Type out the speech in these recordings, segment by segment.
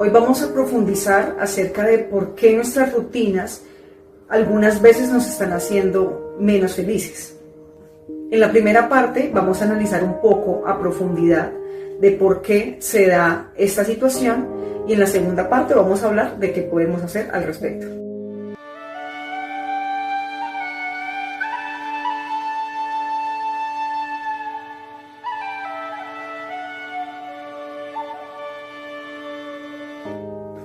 Hoy vamos a profundizar acerca de por qué nuestras rutinas algunas veces nos están haciendo menos felices. En la primera parte vamos a analizar un poco a profundidad de por qué se da esta situación y en la segunda parte vamos a hablar de qué podemos hacer al respecto.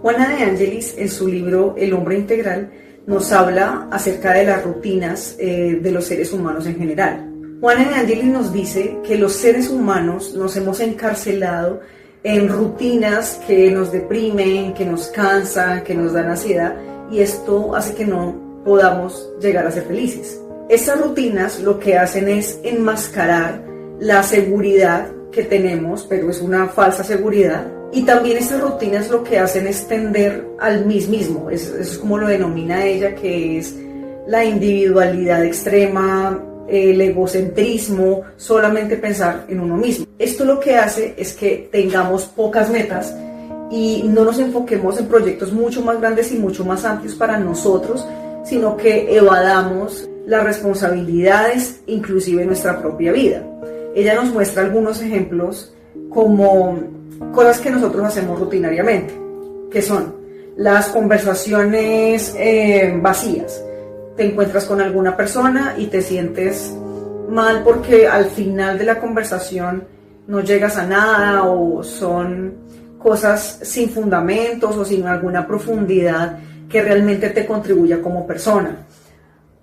Juana de Angelis, en su libro El hombre integral, nos habla acerca de las rutinas de los seres humanos en general. Juana de Angelis nos dice que los seres humanos nos hemos encarcelado en rutinas que nos deprimen, que nos cansan, que nos dan ansiedad, y esto hace que no podamos llegar a ser felices. Estas rutinas lo que hacen es enmascarar la seguridad que tenemos, pero es una falsa seguridad. Y también estas rutinas lo que hacen es tender al mismo, eso es como lo denomina ella, que es la individualidad extrema, el egocentrismo, solamente pensar en uno mismo. Esto lo que hace es que tengamos pocas metas y no nos enfoquemos en proyectos mucho más grandes y mucho más amplios para nosotros, sino que evadamos las responsabilidades, inclusive nuestra propia vida. Ella nos muestra algunos ejemplos como cosas que nosotros hacemos rutinariamente, que son las conversaciones vacías. Te encuentras con alguna persona y te sientes mal porque al final de la conversación no llegas a nada o son cosas sin fundamentos o sin alguna profundidad que realmente te contribuya como persona.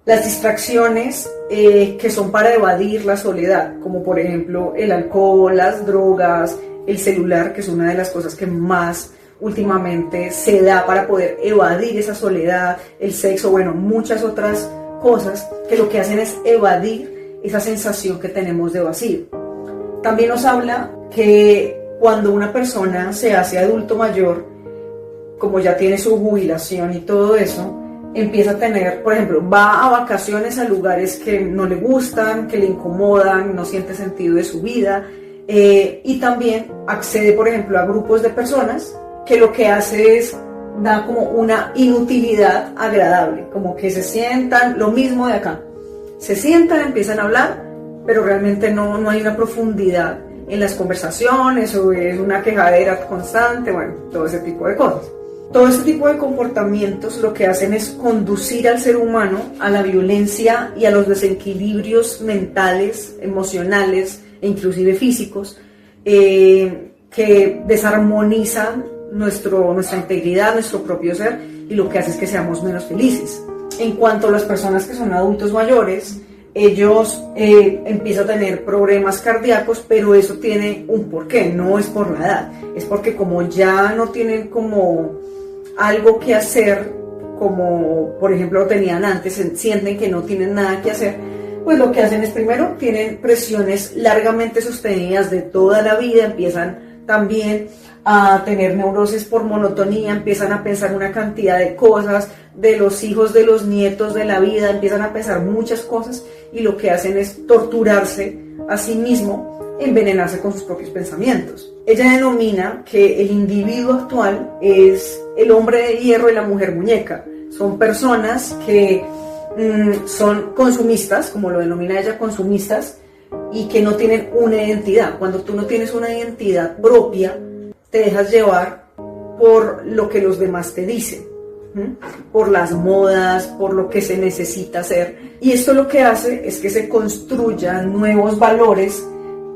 Las distracciones que son para evadir la soledad, como por ejemplo el alcohol, las drogas, el celular, que es una de las cosas que más últimamente se da para poder evadir esa soledad, el sexo, bueno, muchas otras cosas que lo que hacen es evadir esa sensación que tenemos de vacío. También nos habla que cuando una persona se hace adulto mayor, como ya tiene su jubilación y todo eso, empieza a tener, por ejemplo, va a vacaciones a lugares que no le gustan, que le incomodan, no siente sentido de su vida, y también accede, por ejemplo, a grupos de personas que lo que hace es da como una inutilidad agradable, como que se sientan, lo mismo de acá, se sientan, empiezan a hablar, pero realmente no hay una profundidad en las conversaciones o es una quejadera constante, bueno, todo ese tipo de cosas. Todo este tipo de comportamientos lo que hacen es conducir al ser humano a la violencia y a los desequilibrios mentales, emocionales e inclusive físicos que desarmonizan nuestra integridad, nuestro propio ser, y lo que hace es que seamos menos felices. En cuanto a las personas que son adultos mayores, ellos empiezan a tener problemas cardíacos, pero eso tiene un porqué, no es por la edad, es porque como ya no tienen como algo que hacer, como por ejemplo lo tenían antes, sienten que no tienen nada que hacer, pues lo que hacen es primero tienen presiones largamente sostenidas de toda la vida, empiezan también a tener neurosis por monotonía, empiezan a pensar una cantidad de cosas, de los hijos, de los nietos, de la vida, empiezan a pensar muchas cosas y lo que hacen es torturarse a sí mismo, envenenarse con sus propios pensamientos. Ella denomina que el individuo actual es el hombre de hierro y la mujer muñeca. Son personas que son consumistas, como lo denomina ella, consumistas, y que no tienen una identidad. Cuando tú no tienes una identidad propia, te dejas llevar por lo que los demás te dicen, por las modas, por lo que se necesita hacer. Y esto lo que hace es que se construyan nuevos valores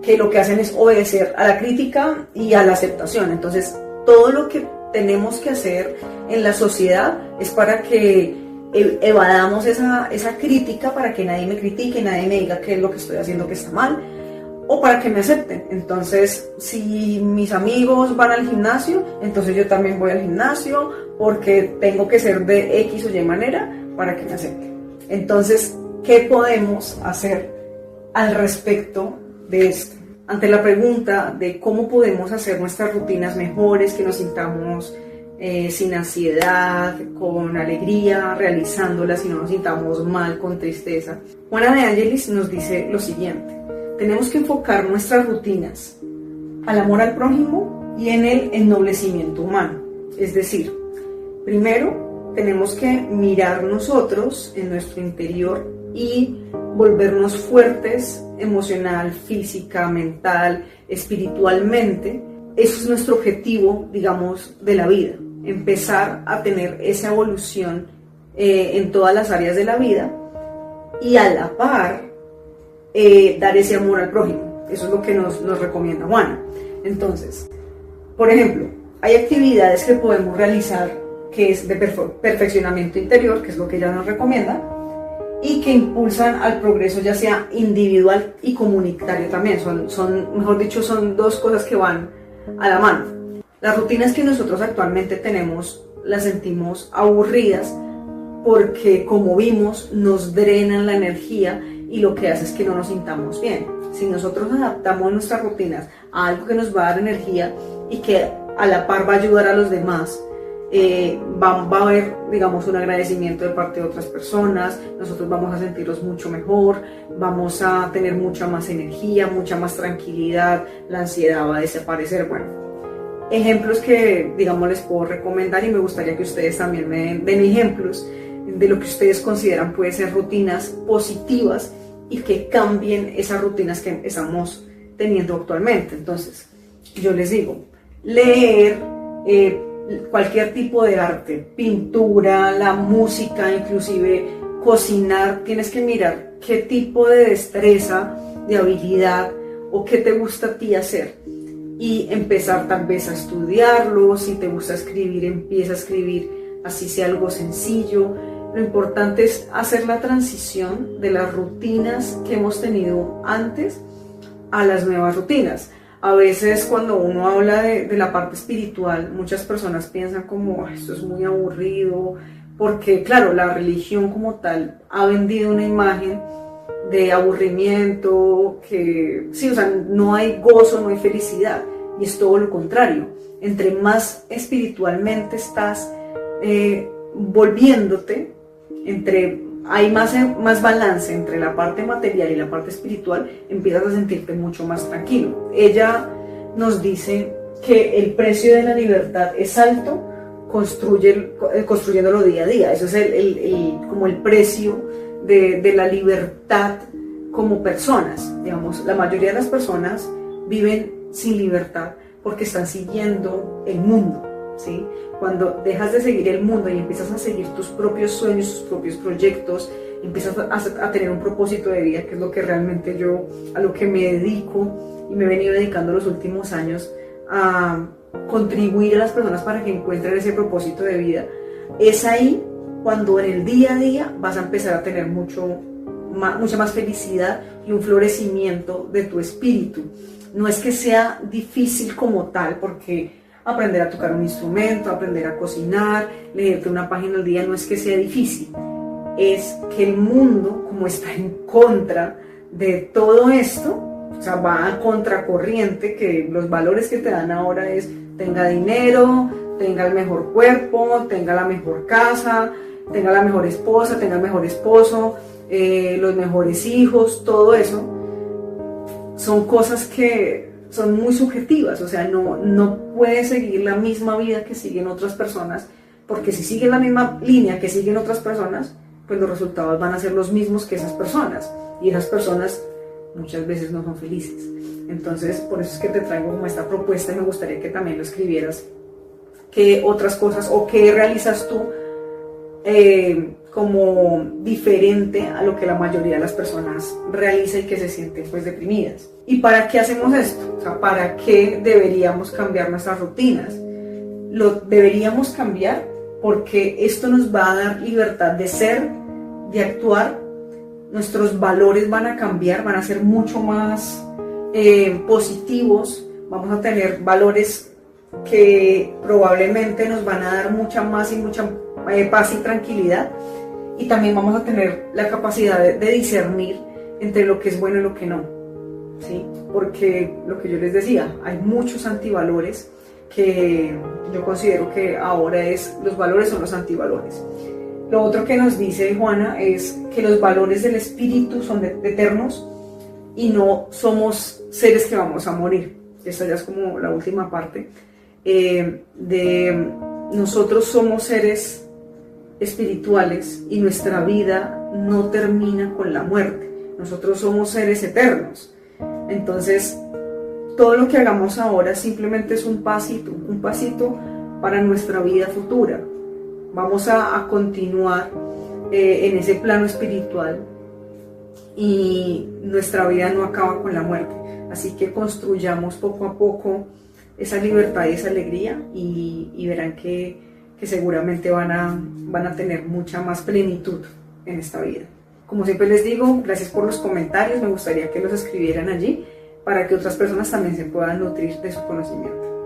que lo que hacen es obedecer a la crítica y a la aceptación. Entonces, todo lo que tenemos que hacer en la sociedad es para que evadamos esa crítica, para que nadie me critique, nadie me diga qué es lo que estoy haciendo que está mal, o para que me acepten. Entonces, si mis amigos van al gimnasio, entonces yo también voy al gimnasio, porque tengo que ser de X o Y manera para que me acepten. Entonces, ¿qué podemos hacer al respecto de esto? Ante la pregunta de cómo podemos hacer nuestras rutinas mejores, que nos sintamos sin ansiedad, con alegría, realizándolas y no nos sintamos mal, con tristeza, Juana de Angelis nos dice lo siguiente: tenemos que enfocar nuestras rutinas al amor al prójimo y en el ennoblecimiento humano. Es decir, primero tenemos que mirar nosotros en nuestro interior y volvernos fuertes emocional, física, mental, espiritualmente. Eso es nuestro objetivo, digamos, de la vida. Empezar a tener esa evolución en todas las áreas de la vida y a la par dar ese amor al prójimo. Eso es lo que nos recomienda Juana. Entonces, por ejemplo, hay actividades que podemos realizar que es de perfeccionamiento interior, que es lo que ella nos recomienda, y que impulsan al progreso ya sea individual y comunitario también. Mejor dicho, son dos cosas que van a la mano. Las rutinas que nosotros actualmente tenemos las sentimos aburridas porque, como vimos, nos drenan la energía y lo que hace es que no nos sintamos bien. Si nosotros adaptamos nuestras rutinas a algo que nos va a dar energía y que a la par va a ayudar a los demás, va a haber, digamos, un agradecimiento de parte de otras personas, nosotros vamos a sentirnos mucho mejor, vamos a tener mucha más energía, mucha más tranquilidad, la ansiedad va a desaparecer. Bueno, ejemplos que, digamos, les puedo recomendar y me gustaría que ustedes también me den ejemplos de lo que ustedes consideran puede ser rutinas positivas y que cambien esas rutinas que estamos teniendo actualmente. Entonces, yo les digo, leer, cualquier tipo de arte, pintura, la música, inclusive cocinar, tienes que mirar qué tipo de destreza, de habilidad o qué te gusta a ti hacer y empezar tal vez a estudiarlo. Si te gusta escribir, empieza a escribir, así sea algo sencillo. Lo importante es hacer la transición de las rutinas que hemos tenido antes a las nuevas rutinas. A veces cuando uno habla de la parte espiritual, muchas personas piensan como esto es muy aburrido, porque claro, la religión como tal ha vendido una imagen de aburrimiento, que sí, o sea, no hay gozo, no hay felicidad, y es todo lo contrario. Entre más espiritualmente estás volviéndote, hay más balance entre la parte material y la parte espiritual, empiezas a sentirte mucho más tranquilo. Ella nos dice que el precio de la libertad es alto, construyéndolo día a día. Eso es como el precio de la libertad como personas. Digamos, la mayoría de las personas viven sin libertad porque están siguiendo el mundo, ¿sí? Cuando dejas de seguir el mundo y empiezas a seguir tus propios sueños, tus propios proyectos, empiezas a tener un propósito de vida, que es lo que realmente yo, a lo que me dedico y me he venido dedicando los últimos años, a contribuir a las personas para que encuentren ese propósito de vida. Es ahí cuando en el día a día vas a empezar a tener mucha más felicidad y un florecimiento de tu espíritu. No es que sea difícil como tal, porque aprender a tocar un instrumento, aprender a cocinar, leerte una página al día, no es que sea difícil. Es que el mundo, como está en contra de todo esto, o sea, va a contracorriente, que los valores que te dan ahora es tenga dinero, tenga el mejor cuerpo, tenga la mejor casa, tenga la mejor esposa, tenga el mejor esposo, los mejores hijos, todo eso son cosas que son muy subjetivas. O sea, no puedes seguir la misma vida que siguen otras personas, porque si sigues la misma línea que siguen otras personas, pues los resultados van a ser los mismos que esas personas, y esas personas muchas veces no son felices. Entonces, por eso es que te traigo como esta propuesta y me gustaría que también lo escribieras. ¿Qué otras cosas o qué realizas tú como diferente a lo que la mayoría de las personas realiza y que se sienten pues deprimidas? ¿Y para qué hacemos esto? O sea, ¿para qué deberíamos cambiar nuestras rutinas? Lo deberíamos cambiar porque esto nos va a dar libertad de ser, de actuar. Nuestros valores van a cambiar, van a ser mucho más positivos. Vamos a tener valores que probablemente nos van a dar mucha más y mucha paz y tranquilidad, y también vamos a tener la capacidad de discernir entre lo que es bueno y lo que no, ¿sí? Porque lo que yo les decía, hay muchos antivalores que yo considero que ahora los valores son los antivalores. Lo otro que nos dice Juana es que los valores del espíritu son eternos y no somos seres que vamos a morir. Esta ya es como la última parte de nosotros somos seres espirituales y nuestra vida no termina con la muerte. Nosotros somos seres eternos. Entonces, todo lo que hagamos ahora simplemente es un pasito para nuestra vida futura. Vamos a continuar en ese plano espiritual y nuestra vida no acaba con la muerte. Así que construyamos poco a poco esa libertad y esa alegría y verán que seguramente van a tener mucha más plenitud en esta vida. Como siempre les digo, gracias por los comentarios, me gustaría que los escribieran allí para que otras personas también se puedan nutrir de su conocimiento.